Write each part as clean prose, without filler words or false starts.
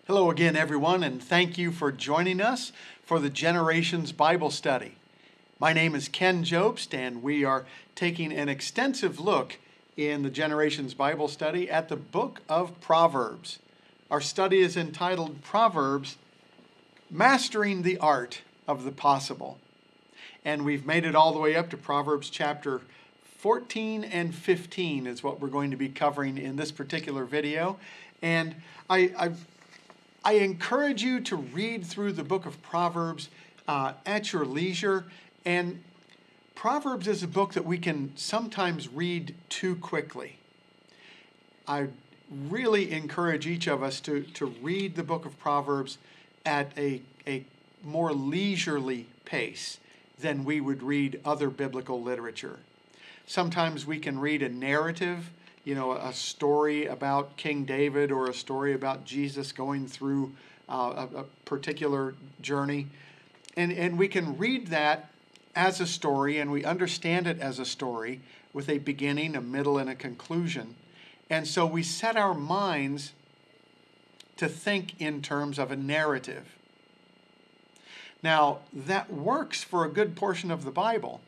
Hello again, everyone, and thank you for joining us for the Generations Bible Study. My name is Ken Jobst, and we are taking an extensive look in the Generations Bible Study at the book of Proverbs. Our study is entitled Proverbs, Mastering the Art of the Possible. And we've made it all the way up to Proverbs chapter 14 and 15 is what we're going to be covering in this particular video. And I encourage you to read through the book of Proverbs at your leisure. And Proverbs is a book that we can sometimes read too quickly. I really encourage each of us to read the book of Proverbs at a more leisurely pace than we would read other biblical literature. Sometimes we can read a narrative, a story about King David or a story about Jesus going through a particular journey. And we can read that as a story, and we understand it as a story with a beginning, a middle, and a conclusion. And so we set our minds to think in terms of a narrative. Now, that works for a good portion of the Bible,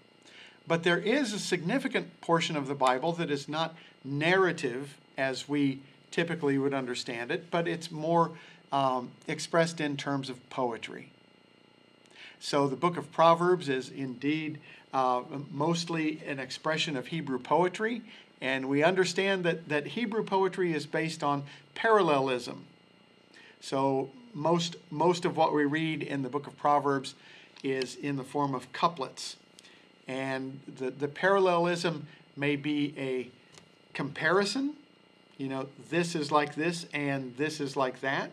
but there is a significant portion of the Bible that is not narrative as we typically would understand it, but it's more expressed in terms of poetry. So the book of Proverbs is indeed mostly an expression of Hebrew poetry, and we understand that Hebrew poetry is based on parallelism. So most of what we read in the book of Proverbs is in the form of couplets. And the parallelism may be a comparison, this is like this and this is like that,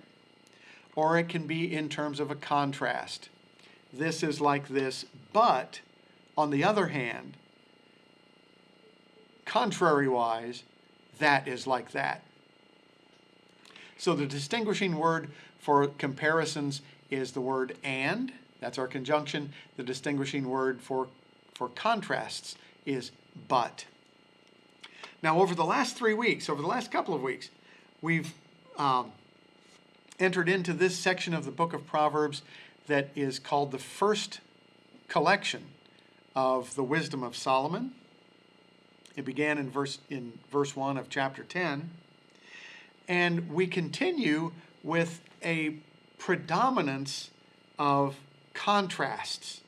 or it can be in terms of a contrast. This is like this, but on the other hand, contrary-wise, that is like that. So the distinguishing word for comparisons is the word and. That's our conjunction. The distinguishing word for contrasts is but. Now, over the last couple of weeks, we've entered into this section of the book of Proverbs that is called the first collection of the wisdom of Solomon. It began in verse 1 of chapter 10. And we continue with a predominance of contrasts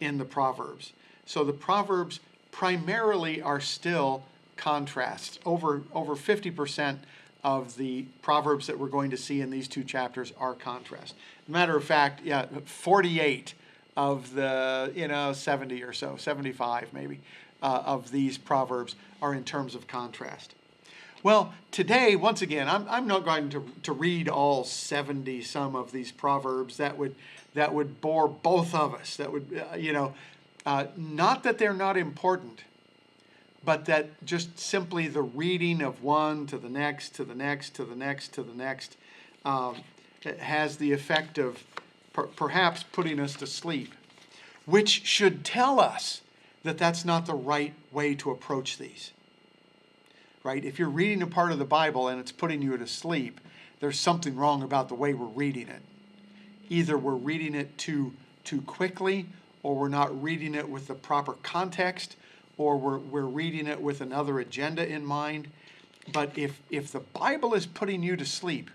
in the Proverbs. So the Proverbs primarily are still contrasts. Over 50% of the Proverbs that we're going to see in these two chapters are contrasts. Matter of fact, 48 of the 70 or so, 75 maybe, of these Proverbs are in terms of contrast. Well, today, once again, I'm not going to read all 70 some of these Proverbs. That would bore both of us. That would, not that they're not important, but that just simply the reading of one to the next, to the next, to the next, to the next, has the effect of perhaps putting us to sleep, which should tell us that that's not the right way to approach these. Right? If you're reading a part of the Bible and it's putting you to sleep, there's something wrong about the way we're reading it. Either we're reading it too quickly, or we're not reading it with the proper context, or we're reading it with another agenda in mind. But if the Bible is putting you to sleep,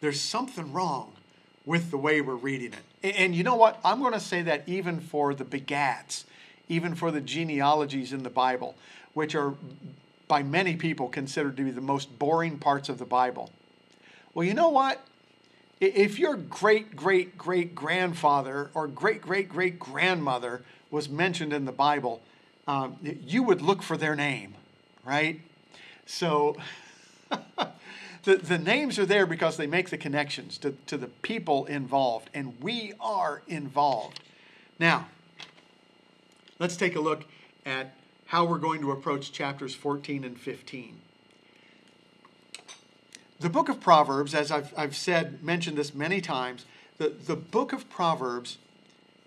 there's something wrong with the way we're reading it. And you know what? I'm going to say that even for the begats, even for the genealogies in the Bible, which are by many people considered to be the most boring parts of the Bible. Well, you know what? If your great-great-great-grandfather or great-great-great-grandmother was mentioned in the Bible, you would look for their name, right? So the names are there because they make the connections to the people involved, and we are involved. Now, let's take a look at how we're going to approach chapters 14 and 15. The book of Proverbs, as I've mentioned this many times, the book of Proverbs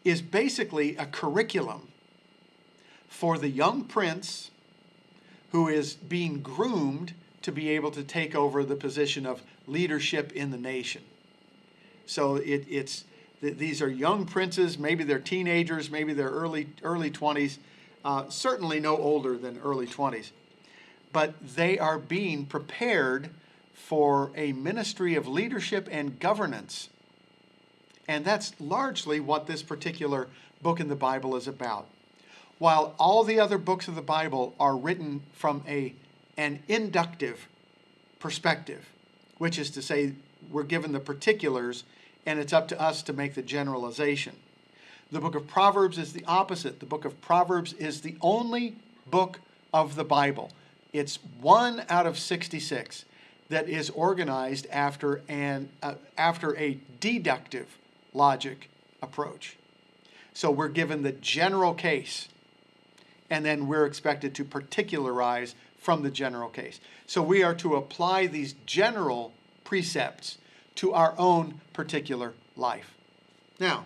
is basically a curriculum for the young prince who is being groomed to be able to take over the position of leadership in the nation. So these are young princes, maybe they're teenagers, maybe they're early 20s, certainly no older than early 20s. But they are being prepared for a ministry of leadership and governance. And that's largely what this particular book in the Bible is about. While all the other books of the Bible are written from an inductive perspective, which is to say we're given the particulars and it's up to us to make the generalization. The book of Proverbs is the opposite. The book of Proverbs is the only book of the Bible. It's 1 out of 66 that is organized after a deductive logic approach. So we're given the general case, and then we're expected to particularize from the general case. So we are to apply these general precepts to our own particular life. Now,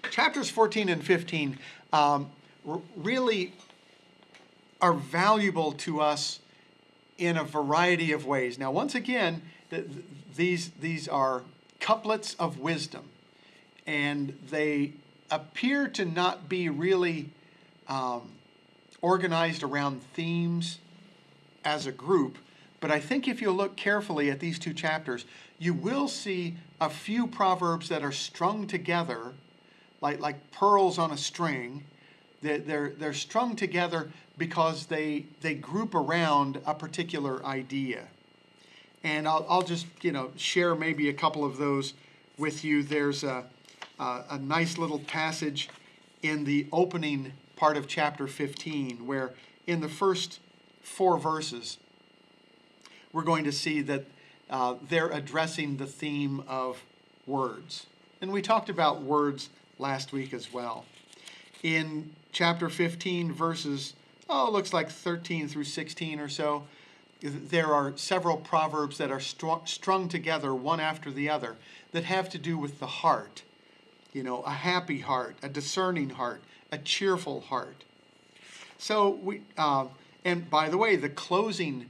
chapters 14 and 15 really are valuable to us in a variety of ways. Now, once again, these are couplets of wisdom, and they appear to not be really organized around themes as a group, but I think if you look carefully at these two chapters, you will see a few proverbs that are strung together like pearls on a string. They're strung together because they group around a particular idea. And I'll just share maybe a couple of those with you. There's a nice little passage in the opening part of chapter 15 where in the first 4 verses we're going to see that they're addressing the theme of words. And we talked about words last week as well. In chapter 15 verses, looks like 13 through 16 or so, there are several proverbs that are strung together one after the other that have to do with the heart. A happy heart, a discerning heart, a cheerful heart. So and by the way, the closing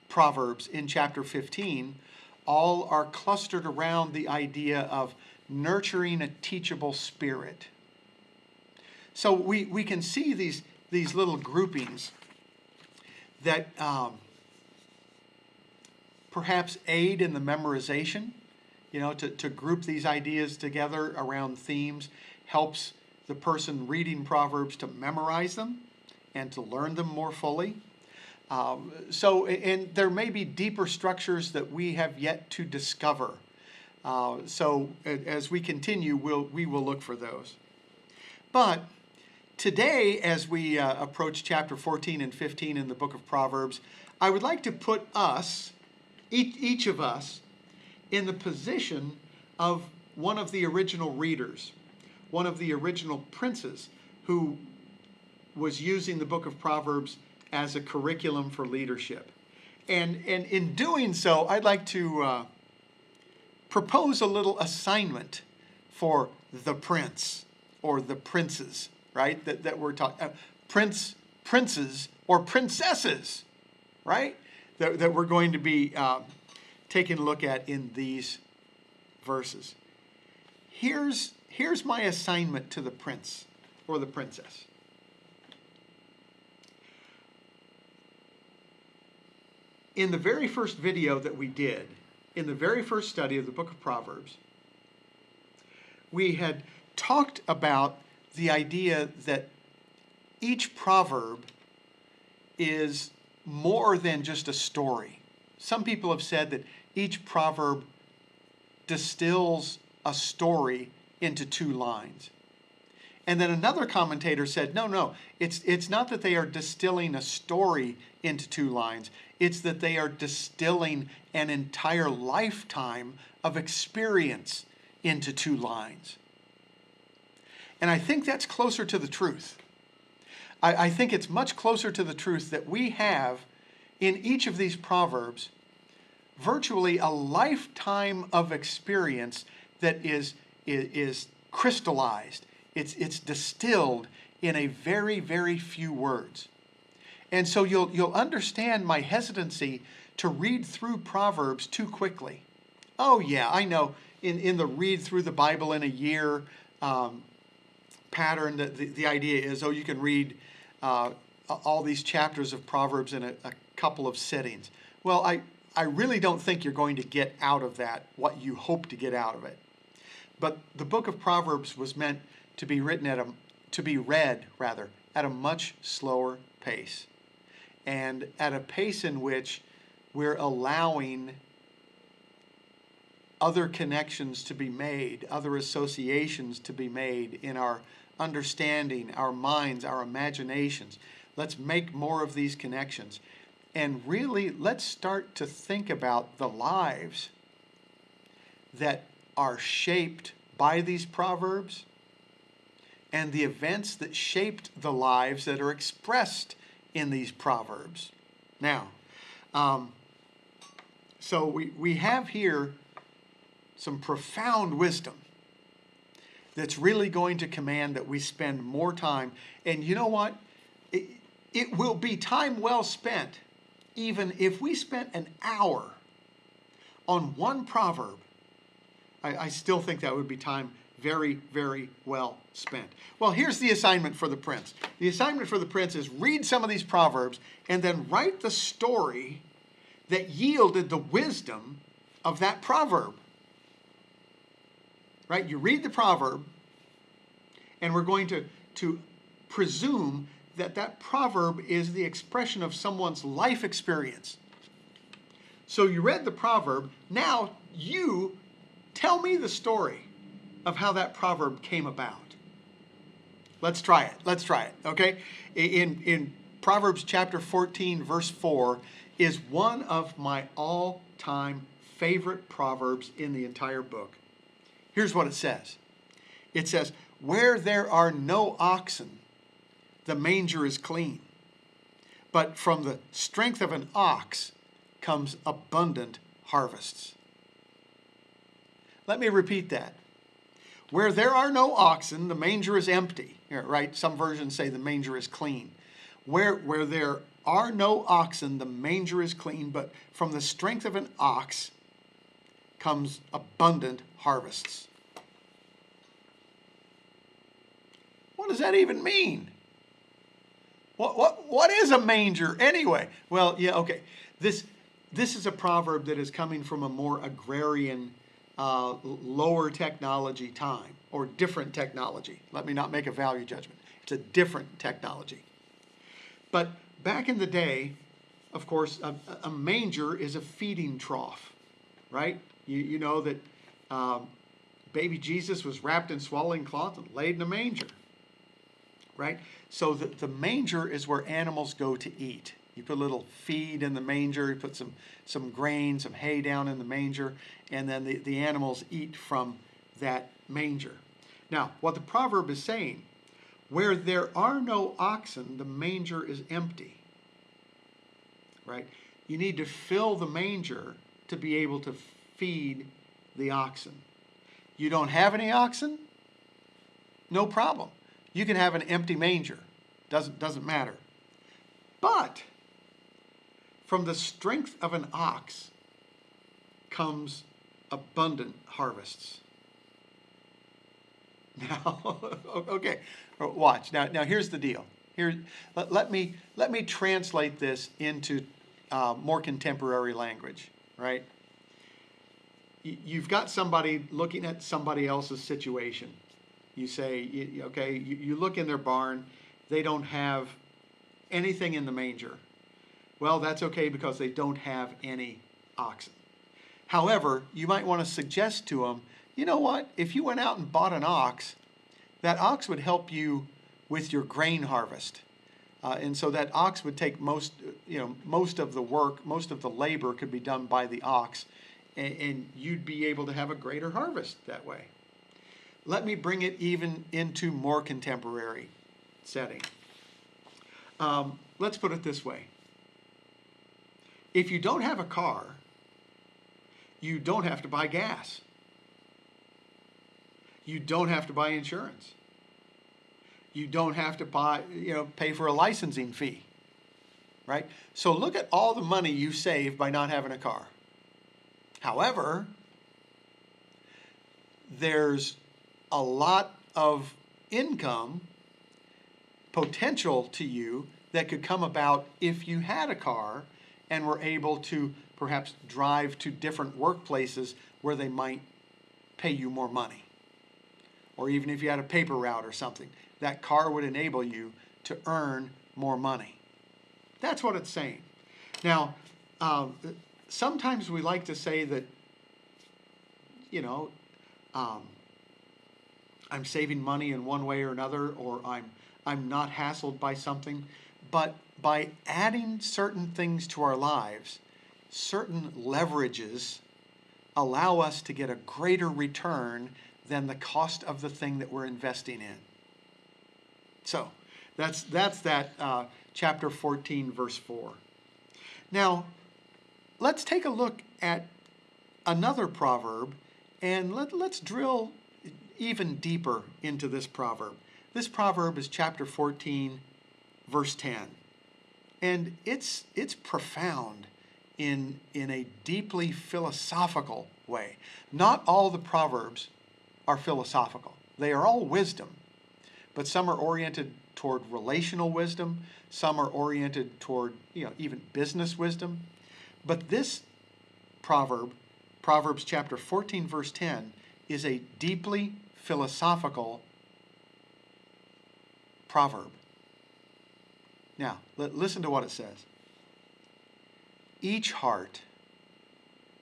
proverbs in chapter 15 all are clustered around the idea of nurturing a teachable spirit. So we can see these little groupings that perhaps aid in the memorization, to group these ideas together around themes helps the person reading Proverbs to memorize them and to learn them more fully. And there may be deeper structures that we have yet to discover. So as we continue, we will look for those. But today, as we approach chapter 14 and 15 in the book of Proverbs, I would like to put us, each of us, in the position of one of the original readers, one of the original princes who was using the book of Proverbs as a curriculum for leadership. And in doing so, I'd like to propose a little assignment for the prince or the princes, right? That we're talking princes or princesses, right? That we're going to be taking a look at in these verses. Here's my assignment to the prince or the princess. In the very first video that we did, in the very first study of the book of Proverbs, we had talked about the idea that each proverb is more than just a story. Some people have said that each proverb distills a story into 2 lines. And then another commentator said, no, it's not that they are distilling a story into 2 lines. It's that they are distilling an entire lifetime of experience into 2 lines. And I think that's closer to the truth. I think it's much closer to the truth that we have in each of these proverbs virtually a lifetime of experience that is crystallized. It's distilled in a very, very few words. And so you'll understand my hesitancy to read through Proverbs too quickly. Oh yeah, I know. In the read through the Bible in a year pattern, the idea is, you can read all these chapters of Proverbs in a couple of sittings. Well, I really don't think you're going to get out of that what you hope to get out of it. But the book of Proverbs was meant to be read at a much slower pace, and at a pace in which we're allowing other connections to be made, other associations to be made in our understanding, our minds, our imaginations. Let's make more of these connections. And really, let's start to think about the lives that are shaped by these proverbs and the events that shaped the lives that are expressed in these proverbs. Now, so we have here some profound wisdom that's really going to command that we spend more time. And you know what? It will be time well spent, even if we spent an hour on one proverb. I still think that would be time very, very well spent. Well, here's the assignment for the prince. The assignment for the prince is read some of these proverbs and then write the story that yielded the wisdom of that proverb. Right? You read the proverb, and we're going to presume that that proverb is the expression of someone's life experience. So you read the proverb. Now you tell me the story of how that proverb came about. Let's try it, okay? In Proverbs chapter 14, verse 4, is one of my all-time favorite proverbs in the entire book. Here's what it says. It says, "Where there are no oxen, the manger is clean. But from the strength of an ox comes abundant harvests." Let me repeat that. Where there are no oxen, the manger is empty. Right? Some versions say the manger is clean. Where there are no oxen, the manger is clean, but from the strength of an ox comes abundant harvests. What does that even mean? What is a manger anyway? Well, yeah, okay. This is a proverb that is coming from a more agrarian, lower technology time, or different technology. Let me not make a value judgment. It's a different technology. But back in the day, of course, a manger is a feeding trough, right? You know that baby Jesus was wrapped in swaddling cloth and laid in a manger, right? So the manger is where animals go to eat. You put a little feed in the manger, you put some grain, some hay down in the manger, and then the animals eat from that manger. Now, what the proverb is saying, where there are no oxen, the manger is empty, right? You need to fill the manger to be able to feed the oxen. You don't have any oxen? No problem. You can have an empty manger. Doesn't matter. But from the strength of an ox comes abundant harvests. Now, okay, watch. Now here's the deal. Let me translate this into more contemporary language, right? You've got somebody looking at somebody else's situation. You say, okay, you look in their barn, they don't have anything in the manger. Well, that's okay because they don't have any oxen. However, you might want to suggest to them, you know what? If you went out and bought an ox, that ox would help you with your grain harvest. And so that ox would take most of the work, most of the labor could be done by the ox, and you'd be able to have a greater harvest that way. Let me bring it even into more contemporary setting. Let's put it this way. If you don't have a car, you don't have to buy gas. You don't have to buy insurance. You don't have to pay for a licensing fee. right? So look at all the money you save by not having a car. However, there's a lot of income potential to you that could come about if you had a car and were able to perhaps drive to different workplaces where they might pay you more money. Or even if you had a paper route or something, that car would enable you to earn more money. That's what it's saying. Now, sometimes we like to say that, I'm saving money in one way or another, or I'm not hassled by something. But by adding certain things to our lives, certain leverages allow us to get a greater return than the cost of the thing that we're investing in. So that's that chapter 14, verse 4. Now, let's take a look at another proverb, and let's drill even deeper into this proverb. This proverb is chapter 14, verse 10. And it's profound in a deeply philosophical way. Not all the proverbs are philosophical. They are all wisdom, but some are oriented toward relational wisdom, some are oriented toward, even business wisdom. But this proverb, Proverbs chapter 14, verse 10, is a deeply philosophical proverb. Now, listen to what it says. Each heart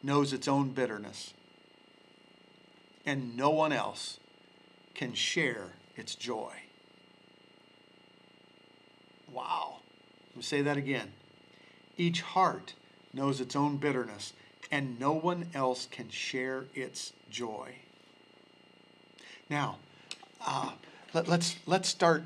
knows its own bitterness, and no one else can share its joy. Wow. Let me say that again. Each heart knows its own bitterness, and no one else can share its joy. Now, let's start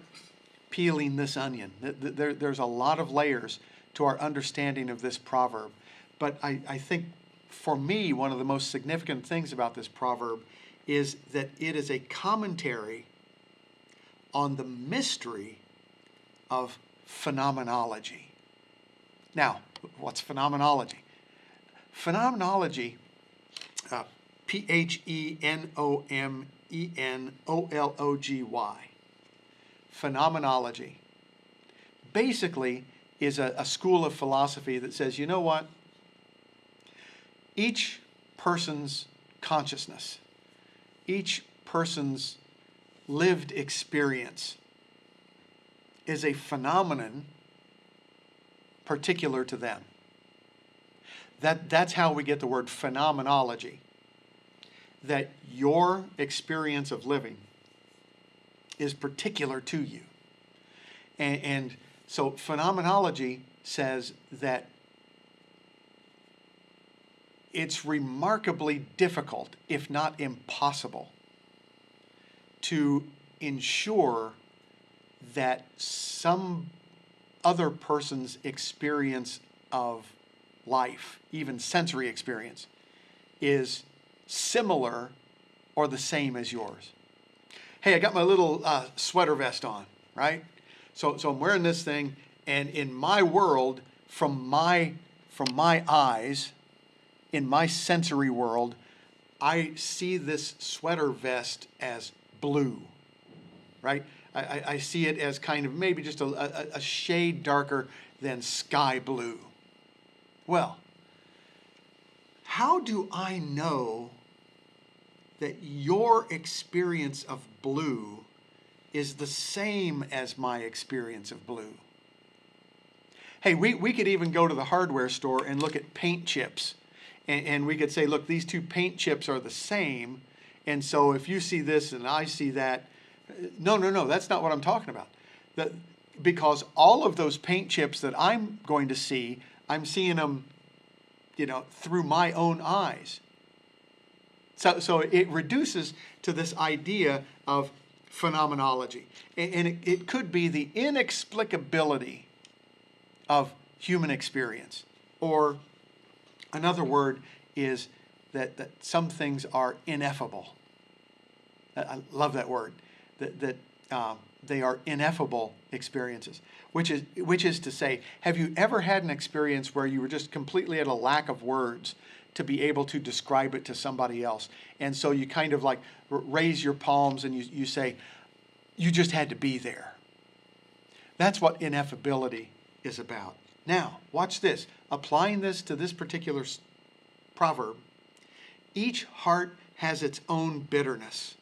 peeling this onion. There's a lot of layers to our understanding of this proverb. But I think, for me, one of the most significant things about this proverb is that it is a commentary on the mystery of phenomenology. Now, what's phenomenology? Phenomenology, Phenomenology, phenomenology, basically is a school of philosophy that says, you know what? Each person's consciousness, each person's lived experience is a phenomenon particular to them. That's how we get the word phenomenology. That your experience of living is particular to you. And so phenomenology says that it's remarkably difficult, if not impossible, to ensure that some other person's experience of life, even sensory experience, is similar or the same as yours. Hey, I got my little sweater vest on, right? So I'm wearing this thing, and in my world, from my eyes, in my sensory world, I see this sweater vest as blue, right? I see it as kind of maybe just a shade darker than sky blue. Well, how do I know that your experience of blue is the same as my experience of blue? Hey, we could even go to the hardware store and look at paint chips. And we could say, look, these two paint chips are the same. And so if you see this and I see that, no, that's not what I'm talking about. Because all of those paint chips that I'm going to see, I'm seeing them, through my own eyes. So it reduces to this idea of phenomenology. And it could be the inexplicability of human experience. Or another word is that some things are ineffable. I love that word. That they are ineffable experiences, which is to say, have you ever had an experience where you were just completely at a lack of words to be able to describe it to somebody else? And so you kind of like raise your palms and you say, you just had to be there. That's what ineffability is about. Now, watch this. Applying this to this particular proverb, each heart has its own bitterness,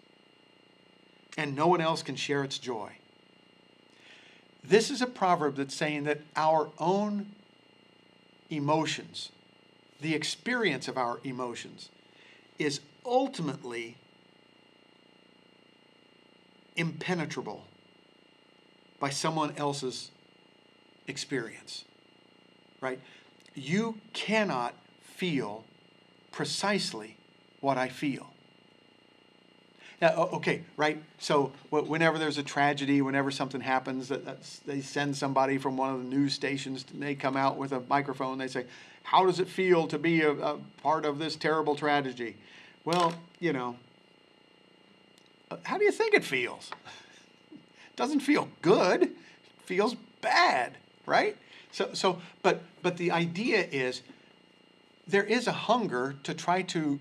and no one else can share its joy. This is a proverb that's saying that our own emotions, the experience of our emotions, is ultimately impenetrable by someone else's experience, right? You cannot feel precisely what I feel. Now, okay, right? So whenever there's a tragedy, whenever something happens, they send somebody from one of the news stations, and they come out with a microphone, they say, how does it feel to be a part of this terrible tragedy? Well, how do you think it feels? It doesn't feel good. It feels bad, right? But the idea is there is a hunger to try to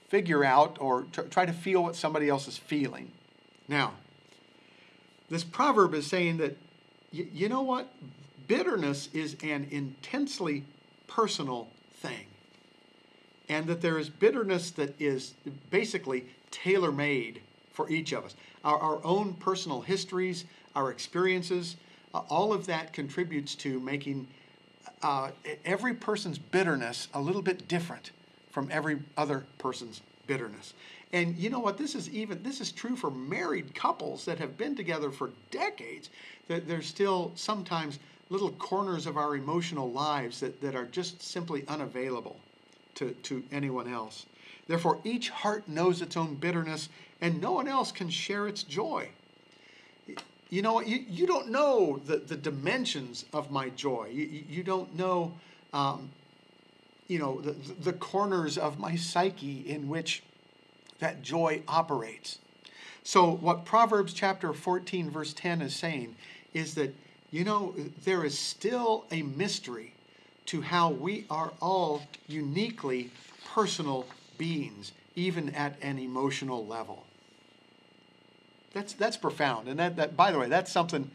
figure out or try to feel what somebody else is feeling. Now, this proverb is saying that, you know what? Bitterness is an intensely personal thing. And that there is bitterness that is basically tailor-made for each of us. Our own personal histories, our experiences, all of that contributes to making every person's bitterness a little bit different from every other person's bitterness. And you know what? This is true for married couples that have been together for decades. That there's still sometimes little corners of our emotional lives that are just simply unavailable to anyone else. Therefore, each heart knows its own bitterness, and no one else can share its joy. You know what? You don't know the dimensions of my joy. You don't know, the corners of my psyche in which that joy operates. So what Proverbs chapter 14, verse 10 is saying is that, there is still a mystery to how we are all uniquely personal beings, even at an emotional level. That's profound. And that by the way, that's something,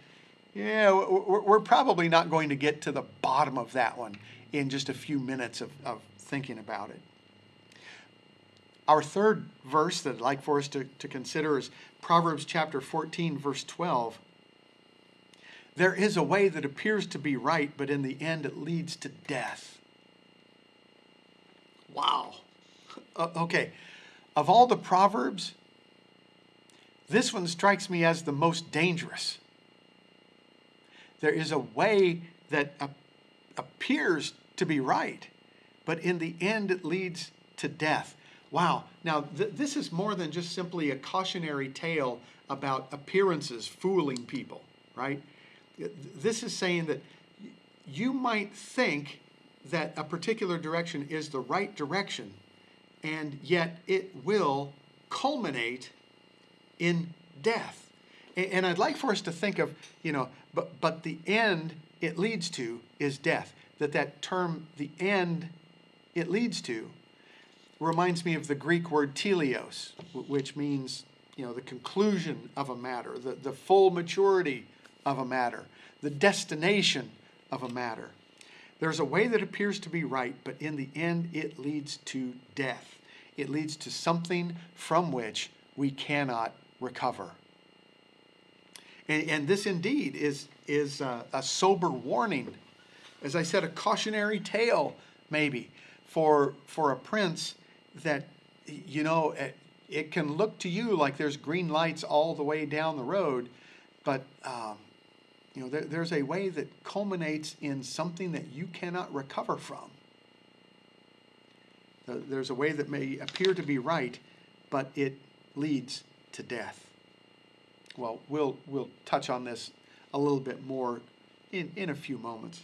we're probably not going to get to the bottom of that one in just a few minutes of thinking about it. Our third verse that I'd like for us to consider is Proverbs chapter 14, verse 12. There is a way that appears to be right, but in the end it leads to death. Wow. Okay. Of all the Proverbs, this one strikes me as the most dangerous. There is a way that appears to be right, but in the end it leads to death. Wow. Now, this is more than just simply a cautionary tale about appearances fooling people, right? This is saying that you might think that a particular direction is the right direction, and yet it will culminate in death. And I'd like for us to think of, but the end it leads to is death. That term, the end it leads to, reminds me of the Greek word teleos, which means, the conclusion of a matter, the full maturity of a matter, the destination of a matter. There's a way that appears to be right, but in the end it leads to death. It leads to something from which we cannot recover. And this indeed is a sober warning. As I said, a cautionary tale, maybe, for a prince that, it can look to you like there's green lights all the way down the road, but, there's a way that culminates in something that you cannot recover from. There's a way that may appear to be right, but it leads to death. Well, we'll touch on this a little bit more in a few moments.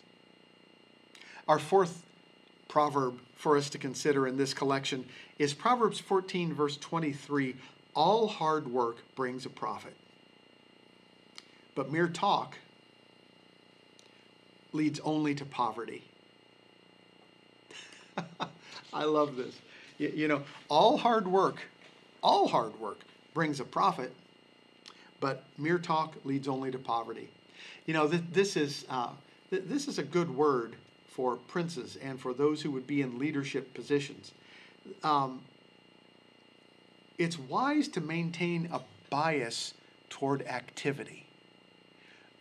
Our fourth proverb for us to consider in this collection is Proverbs 14, verse 23, all hard work brings a profit. but mere talk leads only to poverty. I love this. All hard work brings a profit, but mere talk leads only to poverty. This is a good word for princes and for those who would be in leadership positions. It's wise to maintain a bias toward activity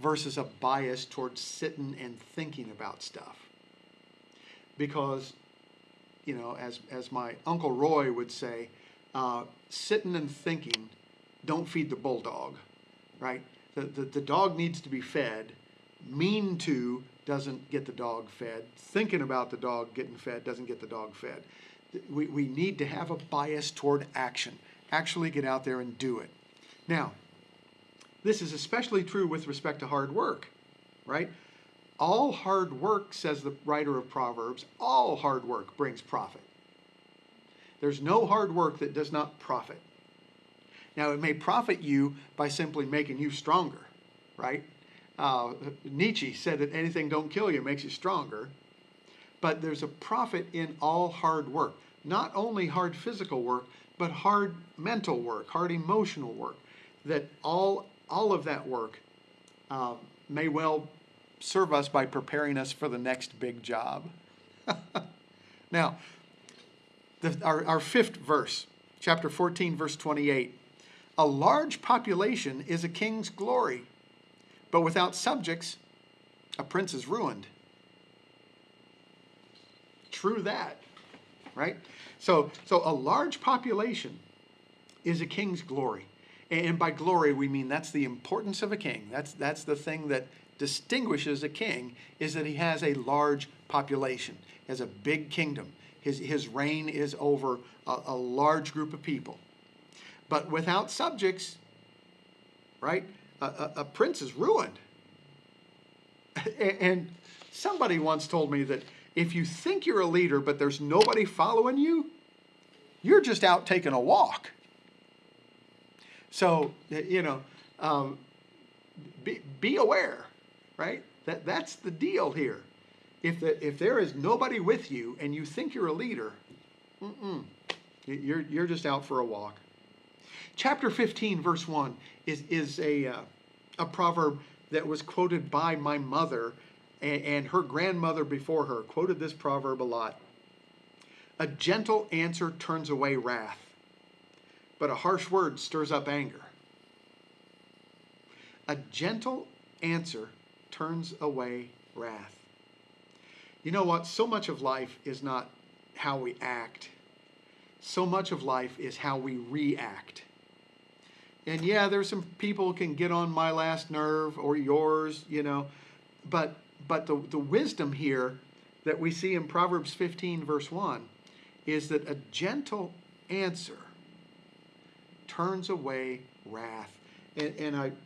versus a bias toward sitting and thinking about stuff. Because, as my Uncle Roy would say, sitting and thinking don't feed the bulldog, right? The dog needs to be fed. Mean to doesn't get the dog fed. Thinking about the dog getting fed doesn't get the dog fed. We need to have a bias toward action. Actually get out there and do it. Now, this is especially true with respect to hard work, right? All hard work, says the writer of Proverbs, all hard work brings profit. There's no hard work that does not profit. Now, it may profit you by simply making you stronger, right? Nietzsche said that anything don't kill you makes you stronger. But there's a profit in all hard work. Not only hard physical work, but hard mental work, hard emotional work. That all of that work may well serve us by preparing us for the next big job. Now, our fifth verse, chapter 14, verse 28. A large population is a king's glory, but without subjects, a prince is ruined. True that, right? So a large population is a king's glory. And by glory, we mean that's the importance of a king. That's the thing that distinguishes a king, is that he has a large population, he has a big kingdom. His reign is over a large group of people. But without subjects, right, a prince is ruined. And somebody once told me that if you think you're a leader but there's nobody following you, you're just out taking a walk. So, be aware, right? That's the deal here. If there is nobody with you and you think you're a leader, you're just out for a walk. Chapter 15, verse 1 is a proverb that was quoted by my mother, and her grandmother before her quoted this proverb a lot. A gentle answer turns away wrath, but a harsh word stirs up anger. A gentle answer turns away wrath. You know what? So much of life is not how we act. So much of life is how we react. And yeah, there's some people who can get on my last nerve or yours, but the wisdom here that we see in Proverbs 15, verse 1, is that a gentle answer turns away wrath. And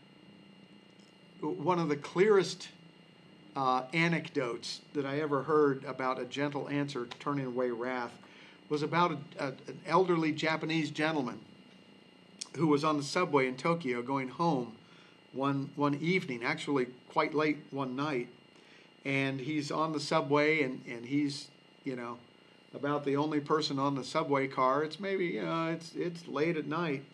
one of the clearest anecdotes that I ever heard about a gentle answer turning away wrath was about an elderly Japanese gentleman who was on the subway in Tokyo going home one evening, actually quite late one night. And he's on the subway, and he's, about the only person on the subway car. It's maybe, it's late at night.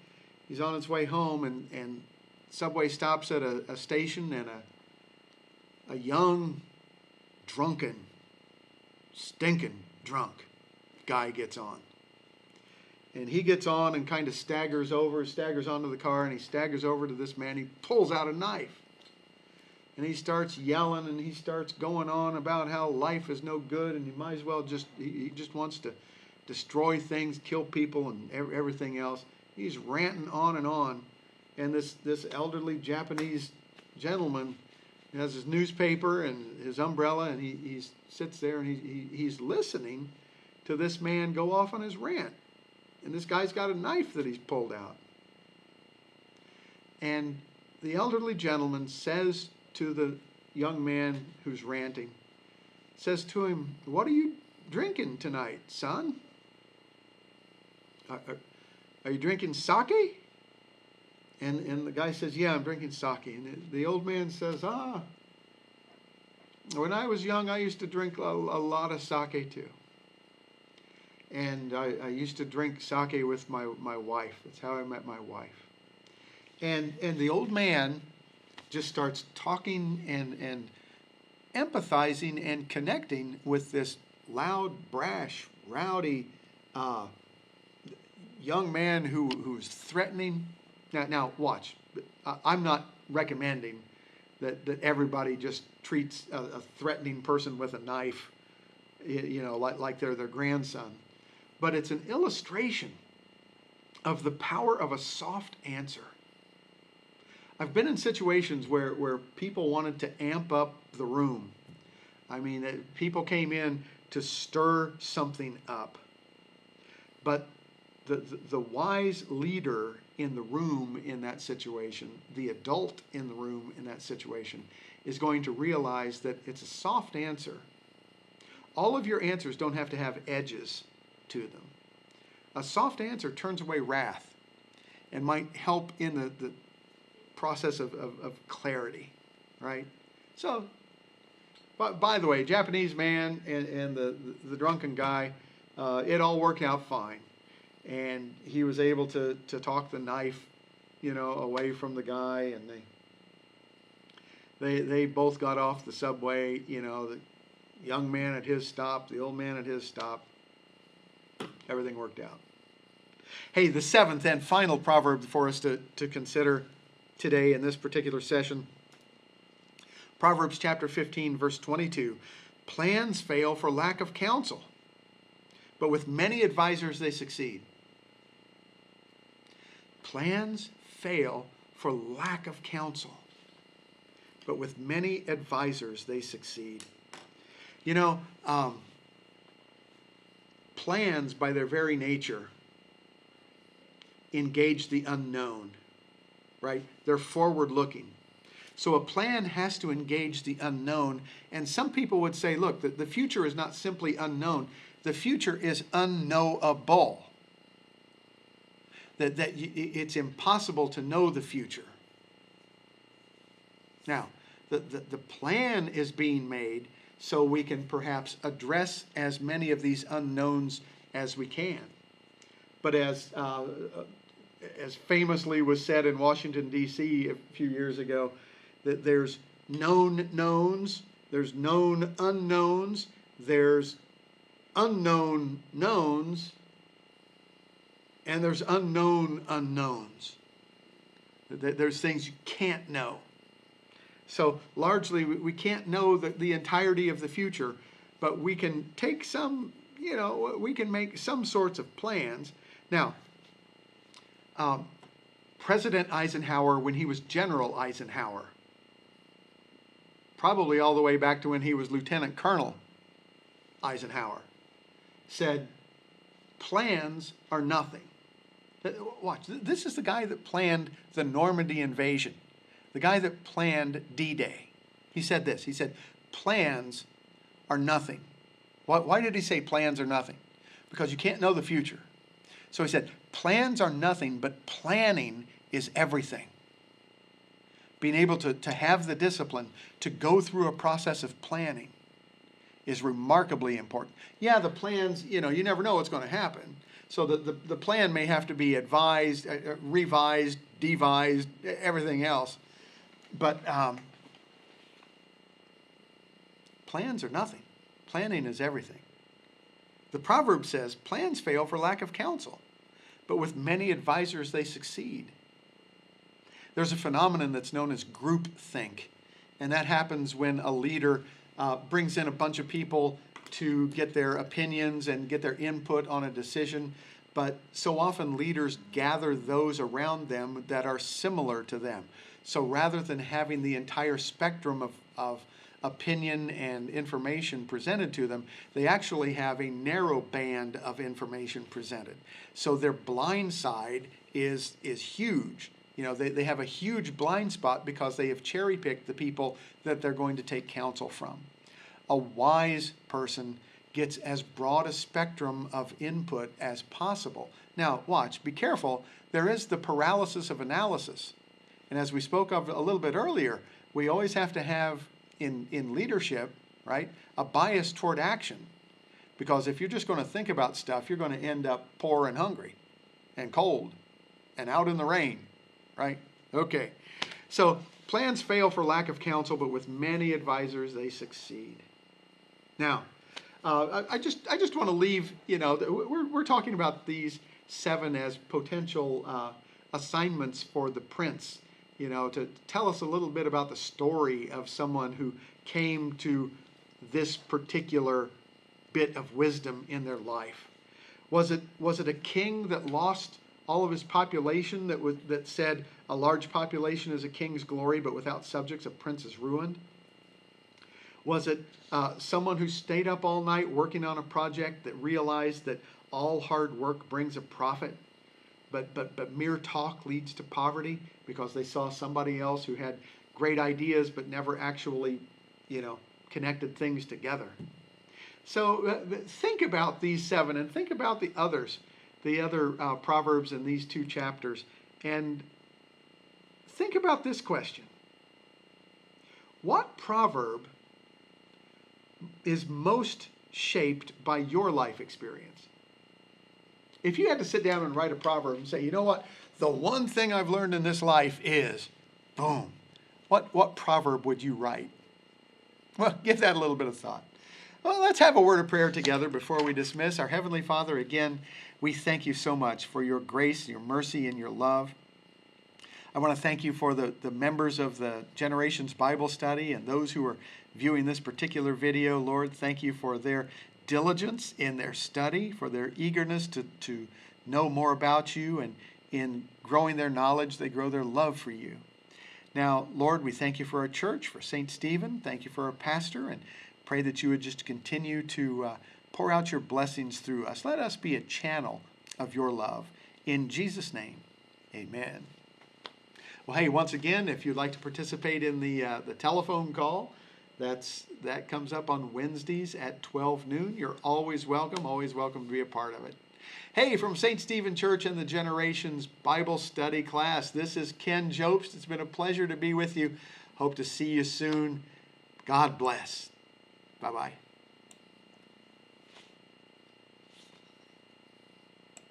He's on his way home, and subway stops at a station, and a young, drunken, stinking drunk guy gets on. And he gets on and kind of staggers onto the car, and he staggers over to this man. He pulls out a knife. And he starts yelling, and he starts going on about how life is no good, and he might as well he just wants to destroy things, kill people, and everything else. He's ranting on. And this elderly Japanese gentleman has his newspaper and his umbrella, and he sits there, and he's listening to this man go off on his rant. And this guy's got a knife that he's pulled out. And the elderly gentleman says to the young man who's ranting, says to him, "What are you drinking tonight, son? Are you drinking sake?" And the guy says, yeah, I'm drinking sake. And the old man says, when I was young, I used to drink a lot of sake too. And I used to drink sake with my wife. That's how I met my wife. And the old man just starts talking and empathizing and connecting with this loud, brash, rowdy young man who's threatening. Now watch. I'm not recommending that everybody just treats a threatening person with a knife, like they're their grandson. But it's an illustration of the power of a soft answer. I've been in situations where people wanted to amp up the room. I mean, people came in to stir something up. But the wise leader in the room in that situation, the adult in the room in that situation, is going to realize that it's a soft answer. All of your answers don't have to have edges to them. A soft answer turns away wrath and might help in the process of clarity, right? So, by the way, Japanese man and the drunken guy, it all worked out fine. And he was able to talk the knife, away from the guy, and they both got off the subway, the young man at his stop, the old man at his stop. Everything worked out. Hey, the seventh and final proverb for us to consider today in this particular session. Proverbs chapter 15, verse 22. Plans fail for lack of counsel, but with many advisors they succeed. Plans fail for lack of counsel, but with many advisors they succeed. Plans by their very nature engage the unknown, right? They're forward-looking. So a plan has to engage the unknown. And some people would say, look, the future is not simply unknown. The future is unknowable. That it's impossible to know the future. Now, the plan is being made so we can perhaps address as many of these unknowns as we can. But as famously was said in Washington, D.C. a few years ago, that there's known knowns, there's known unknowns, there's unknown knowns, and there's unknown unknowns. There's things you can't know. So largely we can't know the entirety of the future, but we can take some, we can make some sorts of plans. Now, President Eisenhower, when he was General Eisenhower, probably all the way back to when he was Lieutenant Colonel Eisenhower, said, plans are nothing. Watch, this is the guy that planned the Normandy invasion, the guy that planned D-Day. He said this, he said, plans are nothing. Why did he say plans are nothing? Because you can't know the future. So he said, plans are nothing, but planning is everything. Being able to have the discipline to go through a process of planning is remarkably important. Yeah, the plans, you never know what's going to happen. So the plan may have to be advised, revised, devised, everything else. But plans are nothing. Planning is everything. The proverb says, plans fail for lack of counsel, but with many advisors they succeed. There's a phenomenon that's known as groupthink, and that happens when a leader brings in a bunch of people to get their opinions and get their input on a decision, but so often leaders gather those around them that are similar to them. So rather than having the entire spectrum of opinion and information presented to them, they actually have a narrow band of information presented. So their blind side is huge. They have a huge blind spot because they have cherry-picked the people that they're going to take counsel from. A wise person gets as broad a spectrum of input as possible. Now, watch, be careful. There is the paralysis of analysis. And as we spoke of a little bit earlier, we always have to have in leadership, right, a bias toward action. Because if you're just going to think about stuff, you're going to end up poor and hungry and cold and out in the rain, right? Okay. So plans fail for lack of counsel, but with many advisors, they succeed. Now, I just want to leave, we're talking about these 7 as potential assignments for the prince, to tell us a little bit about the story of someone who came to this particular bit of wisdom in their life. Was it a king that lost all of his population, that said a large population is a king's glory, but without subjects a prince is ruined? Was it someone who stayed up all night working on a project that realized that all hard work brings a profit, but mere talk leads to poverty, because they saw somebody else who had great ideas but never actually, connected things together? So think about these 7 and think about the other Proverbs in these 2 chapters, and think about this question. What proverb is most shaped by your life experience? If you had to sit down and write a proverb and say, you know what, the one thing I've learned in this life is, boom, what proverb would you write? Well, give that a little bit of thought. Well, let's have a word of prayer together before we dismiss. Our Heavenly Father, again, we thank you so much for your grace, your mercy, and your love. I want to thank you for the members of the Generations Bible Study and those who are viewing this particular video. Lord, thank you for their diligence in their study, for their eagerness to know more about you, and in growing their knowledge, they grow their love for you. Now, Lord, we thank you for our church, for St. Stephen. Thank you for our pastor, and pray that you would just continue to pour out your blessings through us. Let us be a channel of your love. In Jesus' name, amen. Well, hey, once again, if you'd like to participate in the telephone call, that comes up on Wednesdays at 12 noon. You're always welcome to be a part of it. Hey, from St. Stephen Church and the Generations Bible Study class, this is Ken Jobst. It's been a pleasure to be with you. Hope to see you soon. God bless. Bye-bye.